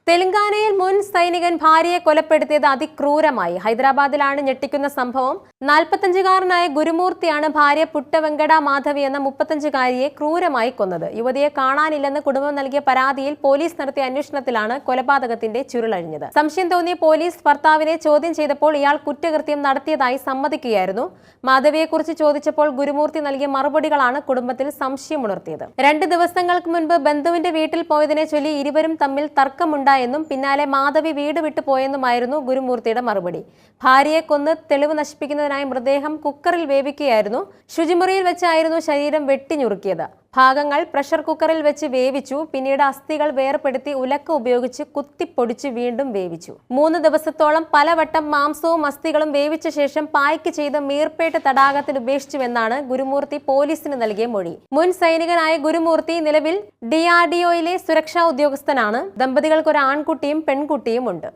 തെലങ്കാനയിൽ മുൻ സൈനികൻ ഭാര്യയെ കൊലപ്പെടുത്തിയത് അതിക്രൂരമായി. ഹൈദരാബാദിലാണ് ഞെട്ടിക്കുന്ന സംഭവം. 45-കാരനായ ഗുരുമൂർത്തിയാണ് ഭാര്യ പുട്ടവെങ്കട മാധവി എന്ന 35-കാരിയെ ക്രൂരമായി കൊന്നത്. യുവതിയെ കാണാനില്ലെന്ന് കുടുംബം നൽകിയ പരാതിയിൽ പോലീസ് നടത്തിയ അന്വേഷണത്തിലാണ് കൊലപാതകത്തിന്റെ ചുരുളഴിഞ്ഞത്. സംശയം തോന്നിയ പോലീസ് ഭർത്താവിനെ ചോദ്യം ചെയ്തപ്പോൾ ഇയാൾ കുറ്റകൃത്യം നടത്തിയതായി സമ്മതിക്കുകയായിരുന്നു. മാധവിയെക്കുറിച്ച് ചോദിച്ചപ്പോൾ ഗുരുമൂർത്തി നൽകിയ മറുപടികളാണ് കുടുംബത്തിൽ സംശയമുണർത്തിയത്. 2 ദിവസങ്ങൾക്ക് മുൻപ് ബന്ധുവിന്റെ വീട്ടിൽ പോയതിനെ ചൊല്ലി ഇരുവരും തമ്മിൽ തർക്കമുണ്ടായി എന്നും പിന്നാലെ മാധവി വീട് വിട്ടു പോയെന്നുമായിരുന്നു ഗുരുമൂർത്തിയുടെ മറുപടി. ഭാര്യയെ കൊന്ന് തെളിവ് നശിപ്പിക്കുന്നതിനായി മൃതദേഹം കുക്കറിൽ വേവിക്കുകയായിരുന്നു. ശുചിമുറിയിൽ വെച്ചായിരുന്നു ശരീരം വെട്ടിഞ്ഞുറുക്കിയത്. ഭാഗങ്ങൾ പ്രഷർ കുക്കറിൽ വെച്ച് വേവിച്ചു. പിന്നീട് അസ്ഥികൾ വേർപെടുത്തി ഉലക്ക ഉപയോഗിച്ച് കുത്തിപ്പൊടിച്ച് വീണ്ടും വേവിച്ചു. 3 ദിവസത്തോളം പലവട്ടം മാംസവും അസ്ഥികളും വേവിച്ച ശേഷം പായ്ക്ക് ചെയ്ത് മീർപേട്ട് തടാകത്തിൽ ഉപേക്ഷിച്ചുവെന്നാണ് ഗുരുമൂർത്തി പോലീസിന് നൽകിയ മൊഴി. മുൻ സൈനികനായ ഗുരുമൂർത്തി നിലവിൽ DRDOയിലെ സുരക്ഷാ ഉദ്യോഗസ്ഥനാണ്. ദമ്പതികൾക്ക് ഒരു ആൺകുട്ടിയും പെൺകുട്ടിയും ഉണ്ട്.